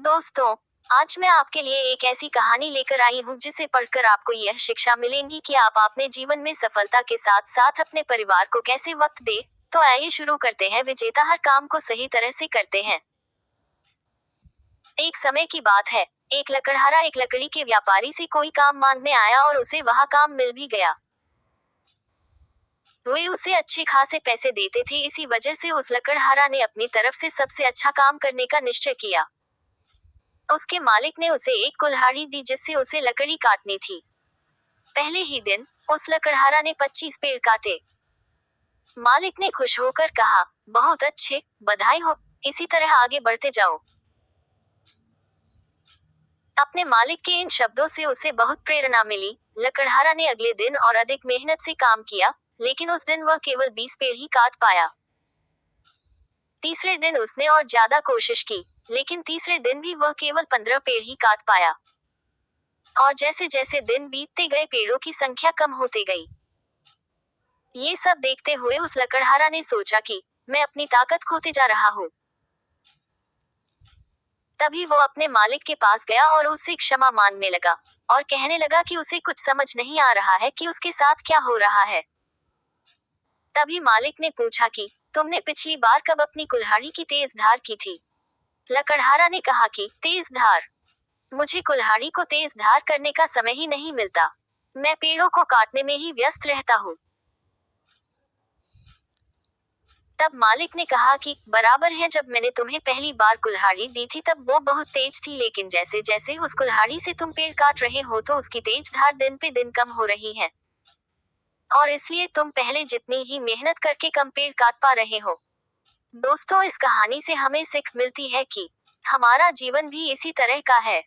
दोस्तों, आज मैं आपके लिए एक ऐसी कहानी लेकर आई हूँ जिसे पढ़कर आपको यह शिक्षा मिलेगी कि आप अपने जीवन में सफलता के साथ साथ अपने परिवार को कैसे वक्त दे। तो आइए शुरू करते हैं। विजेता हर काम को सही तरह से करते हैं। एक समय की बात है, एक लकड़हारा एक लकड़ी के व्यापारी से कोई काम मांगने आया और उसे वह काम मिल भी गया। वे उसे अच्छे खासे पैसे देते थे, इसी वजह से उस लकड़हारा ने अपनी तरफ से सबसे अच्छा काम करने का निश्चय किया। उसके मालिक ने उसे एक कुल्हाड़ी दी जिससे उसे लकड़ी काटनी थी। पहले ही दिन उस लकड़हारा ने 25 पेड़ काटे। मालिक ने खुश होकर कहा, बहुत अच्छे, बधाई हो, इसी तरह आगे बढ़ते जाओ। अपने मालिक के इन शब्दों से उसे बहुत प्रेरणा मिली। लकड़हारा ने अगले दिन और अधिक मेहनत से काम किया, लेकिन उस दिन वह केवल 20 पेड़ ही काट पाया। तीसरे दिन उसने और ज्यादा कोशिश की, लेकिन तीसरे दिन भी वह केवल 15 पेड़ ही काट पाया। और जैसे जैसे दिन बीतते गए पेड़ों की संख्या कम होती गई। ये सब देखते हुए उस लकड़हारा ने सोचा कि मैं अपनी ताकत खोते जा रहा हूँ। तभी वो अपने मालिक के पास गया और उससे क्षमा मांगने लगा और कहने लगा कि उसे कुछ समझ नहीं आ रहा है कि उसके साथ क्या हो रहा है। तभी मालिक ने पूछा कि तुमने पिछली बार कब अपनी कुल्हाड़ी की तेज धार की थी? लकड़हारा ने कहा कि तेज धार? मुझे कुल्हाड़ी को तेज धार करने का समय ही नहीं मिलता। मैं पेड़ों को काटने में ही व्यस्त रहता हूँ। तब मालिक ने कहा कि बराबर है, जब मैंने तुम्हें पहली बार कुल्हाड़ी दी थी तब वो बहुत तेज थी, लेकिन जैसे जैसे उस कुल्हाड़ी से तुम पेड़ काट रहे हो तो उसकी तेज धार दिन पे दिन कम हो रही है। और इसलिए तुम पहले जितनी ही मेहनत करके कम पेड़ काट पा रहे हो। दोस्तों, इस कहानी से हमें सीख मिलती है कि हमारा जीवन भी इसी तरह का है।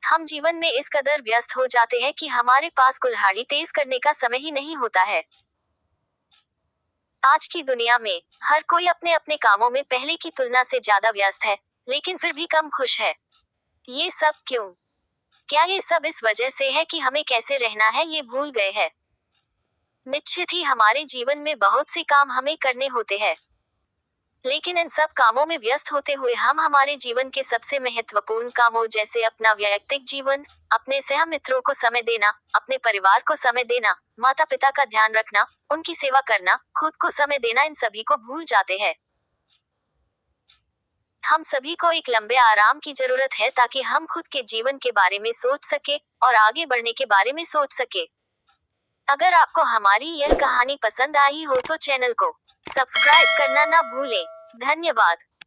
हम जीवन में इस कदर व्यस्त हो जाते हैं कि हमारे पास कुल्हाड़ी तेज करने का समय ही नहीं होता है। आज की दुनिया में हर कोई अपने अपने कामों में पहले की तुलना से ज्यादा व्यस्त है, लेकिन फिर भी कम खुश है। ये सब क्यों? क्या ये सब इस वजह से है कि हमें कैसे रहना है ये भूल गए हैं? निश्चित ही हमारे जीवन में बहुत से काम हमें करने होते हैं, लेकिन इन सब कामों में व्यस्त होते हुए हम हमारे जीवन के सबसे महत्वपूर्ण कामों जैसे अपना वैयक्तिक जीवन, अपने सह मित्रों को समय देना, अपने परिवार को समय देना, माता पिता का ध्यान रखना, उनकी सेवा करना, खुद को समय देना, इन सभी को भूल जाते हैं। हम सभी को एक लंबे आराम की जरूरत है ताकि हम खुद के जीवन के बारे में सोच सके और आगे बढ़ने के बारे में सोच सके। अगर आपको हमारी यह कहानी पसंद आई हो तो चैनल को सब्सक्राइब करना ना भूलें। धन्यवाद।